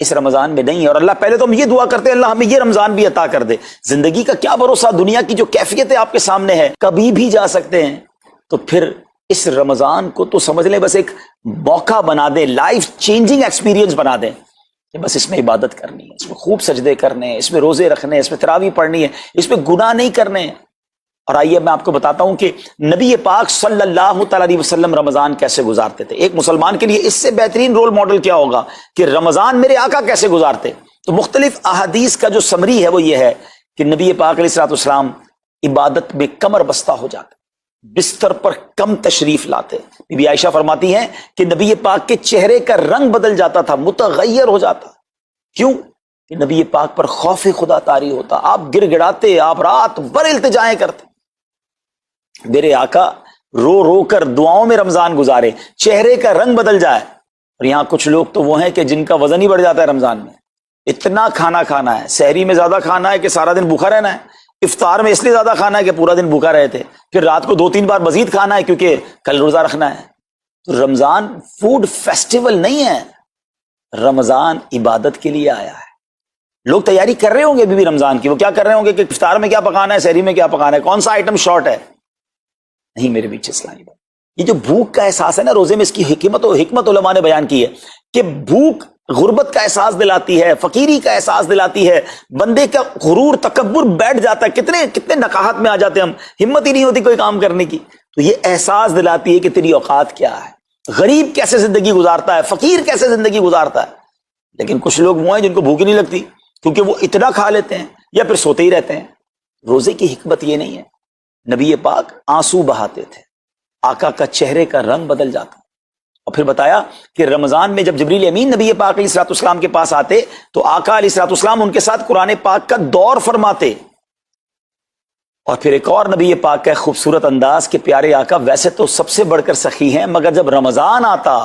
اس رمضان میں نہیں ہے. اور اللہ پہلے تو ہم یہ دعا کرتے ہیں اللہ ہمیں یہ رمضان بھی عطا کر دے. زندگی کا کیا بھروسہ, دنیا کی جو کیفیت ہے آپ کے سامنے ہے, کبھی بھی جا سکتے ہیں. تو پھر اس رمضان کو تو سمجھ لیں بس ایک موقع بنا دیں, لائف چینجنگ ایکسپیرینس بنا دیں کہ بس اس میں عبادت کرنی ہے, اس میں خوب سجدے کرنے ہیں, اس میں روزے رکھنے ہیں, اس میں تراویح پڑھنی ہے, اس میں گناہ نہیں کرنے ہیں. اور آئیے میں آپ کو بتاتا ہوں کہ نبی پاک صلی اللہ تعالی علیہ وسلم رمضان کیسے گزارتے تھے. ایک مسلمان کے لیے اس سے بہترین رول ماڈل کیا ہوگا کہ رمضان میرے آقا کیسے گزارتے. تو مختلف احادیث کا جو سمری ہے وہ یہ ہے کہ نبی پاک علیہ الصلوۃ والسلام عبادت میں کمر بستہ ہو جاتے, بستر پر کم تشریف لاتے. بی بی عائشہ فرماتی ہیں کہ نبی پاک کے چہرے کا رنگ بدل جاتا تھا, متغیر ہو جاتا. کیوں؟ کہ نبی پاک پر خوف خدا طاری ہوتا. آپ گر گڑاتے, آپ رات بھر التجائیں کرتے. میرے آقا رو رو کر دعاؤں میں رمضان گزارے, چہرے کا رنگ بدل جائے. اور یہاں کچھ لوگ تو وہ ہیں کہ جن کا وزن ہی بڑھ جاتا ہے رمضان میں. اتنا کھانا کھانا ہے, سحری میں زیادہ کھانا ہے کہ سارا دن بھوکا رہنا ہے, افطار میں اس لیے زیادہ کھانا ہے کہ پورا دن بھوکا رہے تھے, پھر رات کو 2-3 بار مزید کھانا ہے کیونکہ کل روزہ رکھنا ہے. تو رمضان فوڈ فیسٹیول نہیں ہے, رمضان عبادت کے لیے آیا ہے. لوگ تیاری کر رہے ہوں گے ابھی بھی رمضان کی, وہ کیا کر رہے ہوں گے کہ افطار میں کیا پکانا ہے, سحری میں کیا پکانا ہے, کون سا آئٹم شارٹ ہے. نہیں میرے بیچ اسلامی بات, یہ جو بھوک کا احساس ہے نا روزے میں, اس کی حکمت علماء نے بیان کی ہے کہ بھوک غربت کا احساس دلاتی ہے, فقیری کا احساس دلاتی ہے, بندے کا غرور تکبر بیٹھ جاتا ہے. کتنے نقاہت میں آ جاتے ہیں ہم, ہمت ہی نہیں ہوتی کوئی کام کرنے کی. تو یہ احساس دلاتی ہے کہ تیری اوقات کیا ہے, غریب کیسے زندگی گزارتا ہے, فقیر کیسے زندگی گزارتا ہے. لیکن کچھ لوگ وہ ہیں جن کو بھوک ہی نہیں لگتی کیونکہ وہ اتنا کھا لیتے ہیں یا پھر سوتے ہی رہتے ہیں. روزے کی حکمت یہ نہیں ہے. نبی پاک آنسو بہاتے تھے, آقا کا چہرے کا رنگ بدل جاتا. اور پھر بتایا کہ رمضان میں جب جبریل امین نبی پاک علیہ الصلوۃ والسلام کے پاس آتے تو آقا علیہ الصلوۃ والسلام ان کے ساتھ قرآن پاک کا دور فرماتے. اور پھر ایک اور نبی پاک کا خوبصورت انداز کہ پیارے آقا ویسے تو سب سے بڑھ کر سخی ہیں, مگر جب رمضان آتا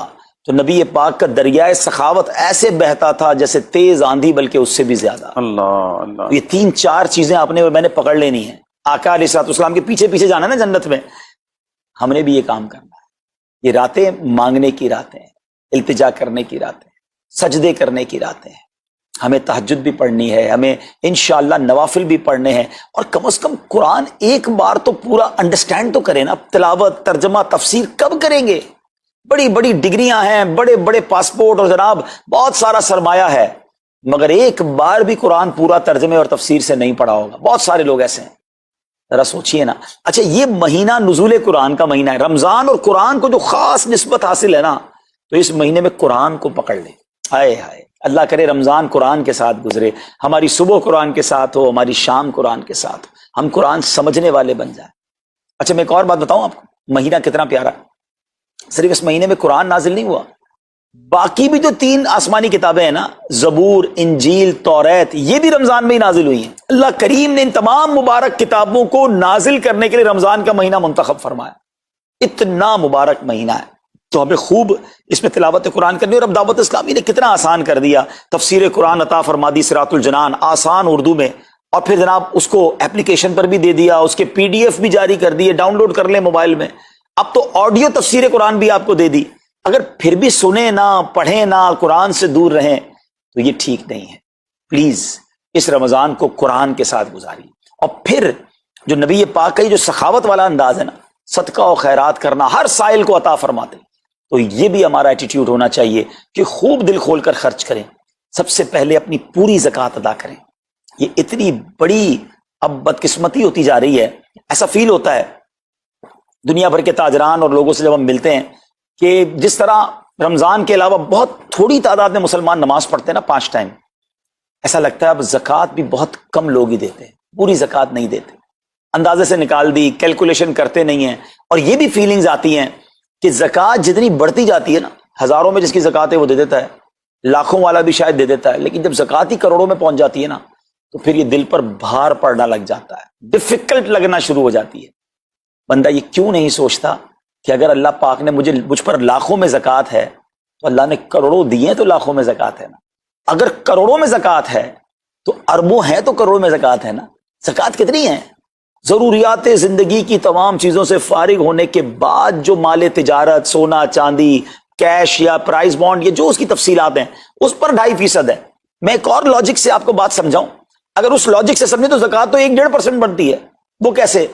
تو نبی پاک کا دریائے سخاوت ایسے بہتا تھا جیسے تیز آندھی, بلکہ اس سے بھی زیادہ. اللہ اللہ. یہ 3-4 چیزیں میں نے پکڑ لینی ہیں. آقا علیہ الصلوۃ والسلام کے پیچھے پیچھے جانا نا جنت میں, ہم نے بھی یہ کام کرنا ہے. یہ راتیں مانگنے کی راتیں ہیں, التجا کرنے کی راتیں, سجدے کرنے کی راتیں ہیں. ہمیں تہجد بھی پڑھنی ہے, ہمیں انشاءاللہ نوافل بھی پڑھنے ہیں, اور کم از کم قرآن ایک بار تو پورا انڈرسٹینڈ تو کریں نا. تلاوت, ترجمہ, تفسیر کب کریں گے؟ بڑی بڑی ڈگریاں ہیں, بڑے بڑے پاسپورٹ اور جناب بہت سارا سرمایہ ہے, مگر ایک بار بھی قرآن پورا ترجمے اور تفسیر سے نہیں پڑھا ہوگا. بہت سارے لوگ ایسے ہیں. ذرا سوچئے نا. اچھا یہ مہینہ نزول قرآن کا مہینہ ہے, رمضان, اور قرآن کو جو خاص نسبت حاصل ہے نا, تو اس مہینے میں قرآن کو پکڑ لیں. ہائے ہائے, اللہ کرے رمضان قرآن کے ساتھ گزرے, ہماری صبح قرآن کے ساتھ ہو, ہماری شام قرآن کے ساتھ ہو, ہم قرآن سمجھنے والے بن جائیں. اچھا میں ایک اور بات بتاؤں آپ کو, مہینہ کتنا پیارا ہے. صرف اس مہینے میں قرآن نازل نہیں ہوا, باقی بھی جو 3 آسمانی کتابیں ہیں نا, زبور, انجیل, توریت, یہ بھی رمضان میں ہی نازل ہوئی ہیں. اللہ کریم نے ان تمام مبارک کتابوں کو نازل کرنے کے لیے رمضان کا مہینہ منتخب فرمایا. اتنا مبارک مہینہ ہے, تو ہمیں خوب اس میں تلاوت قرآن کرنی. اور اب دعوت اسلامی نے کتنا آسان کر دیا, تفسیر قرآن عطا فرما دی, صراط الجنان آسان اردو میں, اور پھر جناب اس کو اپلیکیشن پر بھی دے دیا, اس کے PDF بھی جاری کر دیے, ڈاؤن لوڈ کر لیں موبائل میں. اب تو آڈیو تفسیر قرآن بھی آپ کو دے دی. اگر پھر بھی سنیں نہ, پڑھیں نہ, قرآن سے دور رہیں, تو یہ ٹھیک نہیں ہے. پلیز اس رمضان کو قرآن کے ساتھ گزاری. اور پھر جو نبی پاک کا جو سخاوت والا انداز ہے نا, صدقہ و خیرات کرنا, ہر سائل کو عطا فرماتے, تو یہ بھی ہمارا ایٹیٹیوڈ ہونا چاہیے کہ خوب دل کھول کر خرچ کریں. سب سے پہلے اپنی پوری زکوٰۃ ادا کریں. یہ اتنی بڑی اب بدقسمتی ہوتی جا رہی ہے. ایسا فیل ہوتا ہے دنیا بھر کے تاجران اور لوگوں سے جب ہم ملتے ہیں کہ جس طرح رمضان کے علاوہ بہت تھوڑی تعداد میں مسلمان نماز پڑھتے ہیں نا 5 ٹائم, ایسا لگتا ہے اب زکوٰۃ بھی بہت کم لوگ ہی دیتے ہیں, پوری زکوٰۃ نہیں دیتے, اندازے سے نکال دی, کیلکولیشن کرتے نہیں ہیں. اور یہ بھی فیلنگز آتی ہیں کہ زکوٰۃ جتنی بڑھتی جاتی ہے نا, ہزاروں میں جس کی زکوٰۃ ہے وہ دے دیتا ہے, لاکھوں والا بھی شاید دے دیتا ہے, لیکن جب زکوٰۃ ہی کروڑوں میں پہنچ جاتی ہے نا, تو پھر یہ دل پر بھار پڑنا لگ جاتا ہے, ڈیفیکلٹ لگنا شروع ہو جاتی ہے. بندہ یہ کیوں نہیں سوچتا کہ اگر اللہ پاک نے مجھ پر لاکھوں میں زکوٰۃ ہے تو اللہ نے کروڑوں دیے ہیں, تو لاکھوں میں زکوٰۃ ہے نا. اگر کروڑوں میں زکوٰۃ ہے تو اربوں ہیں تو کروڑوں میں زکوٰۃ ہے نا. زکوٰۃ کتنی ہے؟ ضروریات زندگی کی تمام چیزوں سے فارغ ہونے کے بعد جو مال تجارت, سونا چاندی, کیش یا پرائز بانڈ یا جو اس کی تفصیلات ہیں اس پر 2.5% ہے. میں ایک اور لاجک سے آپ کو بات سمجھاؤں. اگر اس لاجک سے سمجھیں تو زکوٰۃ تو 1-1.5% بنتی ہے. وہ کیسے؟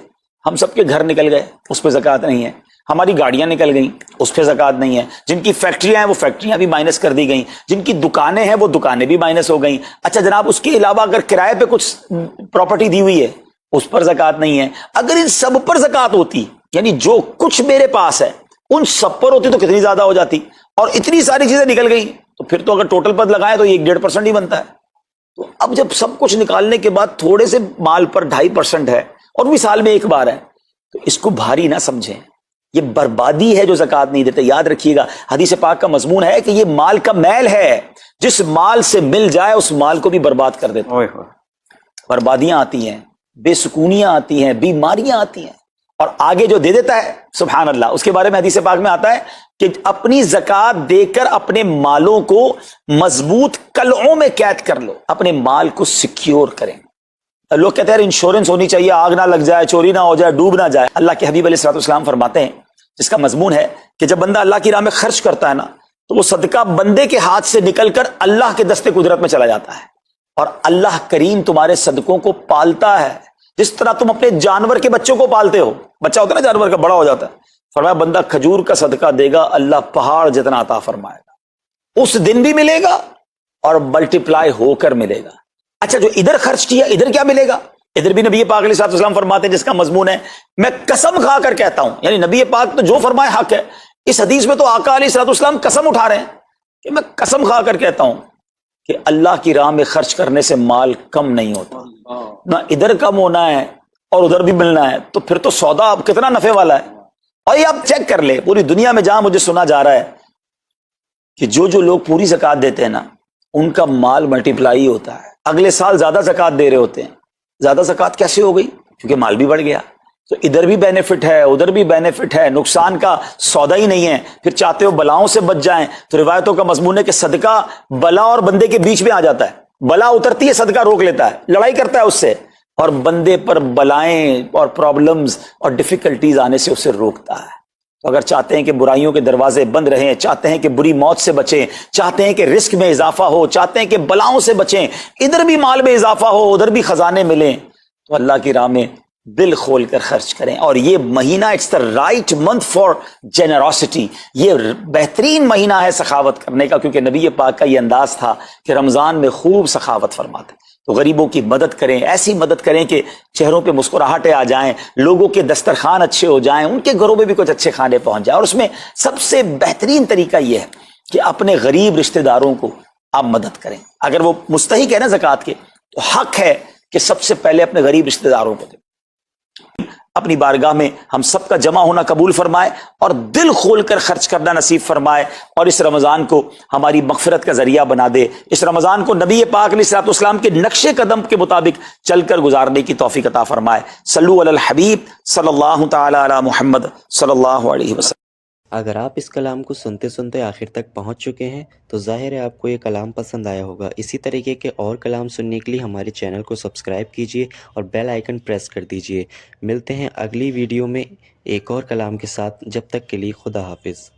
ہم سب کے گھر نکل گئے, اس پہ زکوٰۃ نہیں ہے. ہماری گاڑیاں نکل گئیں, اس پہ زکوٰۃ نہیں ہے. جن کی فیکٹریاں ہیں وہ فیکٹریاں بھی مائنس کر دی گئیں. جن کی دکانیں ہیں وہ دکانیں بھی مائنس ہو گئیں. اچھا جناب, اس کے علاوہ اگر کرائے پہ کچھ پراپرٹی دی ہوئی ہے اس پر زکوٰۃ نہیں ہے. اگر ان سب پر زکوٰۃ ہوتی, یعنی جو کچھ میرے پاس ہے ان سب پر ہوتی تو کتنی زیادہ ہو جاتی. اور اتنی ساری چیزیں نکل گئیں تو پھر تو اگر ٹوٹل پر لگائیں تو یہ 1.5% ہی بنتا ہے. تو اب جب سب کچھ نکالنے کے بعد تھوڑے سے مال پر 2.5% ہے اور بھی سال میں ایک بار ہے, تو اس کو بھاری نہ سمجھیں. یہ بربادی ہے جو زکوٰۃ نہیں دیتے. یاد رکھیے گا حدیث پاک کا مضمون ہے کہ یہ مال کا میل ہے, جس مال سے مل جائے اس مال کو بھی برباد کر دیتا ہے. بربادیاں آتی ہیں, بے سکونیاں آتی ہیں, بیماریاں آتی ہیں. اور آگے جو دے دیتا ہے سبحان اللہ, اس کے بارے میں حدیث پاک میں آتا ہے کہ اپنی زکوٰۃ دے کر اپنے مالوں کو مضبوط قلعوں میں قید کر لو, اپنے مال کو سیکیور کریں. لوگ کہتے ہیں انشورنس ہونی چاہیے, آگ نہ لگ جائے, چوری نہ ہو جائے, ڈوب نہ جائے. اللہ کے حبیب علیہ الصلوۃ والسلام فرماتے ہیں, جس کا مضمون ہے کہ جب بندہ اللہ کی راہ میں خرچ کرتا ہے نا, تو وہ صدقہ بندے کے ہاتھ سے نکل کر اللہ کے دستے قدرت میں چلا جاتا ہے. اور اللہ کریم تمہارے صدقوں کو پالتا ہے جس طرح تم اپنے جانور کے بچوں کو پالتے ہو. بچہ ہوتا ہے نا جانور کا, بڑا ہو جاتا ہے. فرمایا بندہ کھجور کا صدقہ دے گا, اللہ پہاڑ جتنا عطا فرمائے گا. اس دن بھی ملے گا اور ملٹیپلائی ہو کر ملے گا. اچھا جو ادھر خرچ کیا ادھر کیا ملے گا؟ ادھر بھی نبی پاک علیہ الصلوۃ والسلام فرماتے ہیں, جس کا مضمون ہے میں قسم کھا کر کہتا ہوں, یعنی نبی پاک تو جو فرمائے حق ہے. اس حدیث میں تو آقا علیہ الصلوۃ والسلام قسم اٹھا رہے ہیں کہ میں قسم کھا کر کہتا ہوں کہ اللہ کی راہ میں خرچ کرنے سے مال کم نہیں ہوتا. نہ ادھر کم ہونا ہے اور ادھر بھی ملنا ہے, تو پھر تو سودا اب کتنا نفع والا ہے. اور یہ آپ چیک کر لیں پوری دنیا میں جہاں مجھے سنا جا رہا ہے کہ جو لوگ پوری زکوٰۃ دیتے ہیں نا, ان کا مال ملٹیپلائی ہوتا ہے. اگلے سال زیادہ زکوٰۃ دے رہے ہوتے ہیں. زیادہ زکوٰۃ کیسے ہو گئی؟ کیونکہ مال بھی بڑھ گیا. تو ادھر بھی بینیفٹ ہے, ادھر بھی بینیفٹ ہے, نقصان کا سودا ہی نہیں ہے. پھر چاہتے ہو بلاؤں سے بچ جائیں, تو روایتوں کا مضمون ہے کہ صدقہ بلا اور بندے کے بیچ میں آ جاتا ہے. بلا اترتی ہے, صدقہ روک لیتا ہے, لڑائی کرتا ہے اس سے, اور بندے پر بلائیں اور پرابلمز اور ڈیفیکلٹیز آنے سے اسے روکتا ہے. تو اگر چاہتے ہیں کہ برائیوں کے دروازے بند رہیں, چاہتے ہیں کہ بری موت سے بچیں, چاہتے ہیں کہ رزق میں اضافہ ہو, چاہتے ہیں کہ بلاؤں سے بچیں, ادھر بھی مال میں اضافہ ہو, ادھر بھی خزانے ملیں, تو اللہ کی راہ میں دل کھول کر خرچ کریں. اور یہ مہینہ it's the right month for generosity, یہ بہترین مہینہ ہے سخاوت کرنے کا, کیونکہ نبی پاک کا یہ انداز تھا کہ رمضان میں خوب سخاوت فرماتے. تو غریبوں کی مدد کریں, ایسی مدد کریں کہ چہروں پہ مسکراہٹیں آ جائیں, لوگوں کے دسترخوان اچھے ہو جائیں, ان کے گھروں میں بھی کچھ اچھے کھانے پہنچ جائیں. اور اس میں سب سے بہترین طریقہ یہ ہے کہ اپنے غریب رشتہ داروں کو آپ مدد کریں. اگر وہ مستحق ہے نا زکوٰۃ کے, تو حق ہے کہ سب سے پہلے اپنے غریب رشتہ داروں کو دیں. اپنی بارگاہ میں ہم سب کا جمع ہونا قبول فرمائے اور دل کھول کر خرچ کرنا نصیب فرمائے, اور اس رمضان کو ہماری مغفرت کا ذریعہ بنا دے. اس رمضان کو نبی پاک علیہ الصلوۃ والسلام کے نقش قدم کے مطابق چل کر گزارنے کی توفیق عطا فرمائے. صلو علی الحبیب صلی اللہ تعالی علی محمد صلی اللہ علیہ وسلم. اگر آپ اس کلام کو سنتے سنتے آخر تک پہنچ چکے ہیں تو ظاہر ہے آپ کو یہ کلام پسند آیا ہوگا. اسی طریقے کے اور کلام سننے کے لیے ہمارے چینل کو سبسکرائب کیجیے اور بیل آئیکن پریس کر دیجیے. ملتے ہیں اگلی ویڈیو میں ایک اور کلام کے ساتھ. جب تک کے لیے خدا حافظ.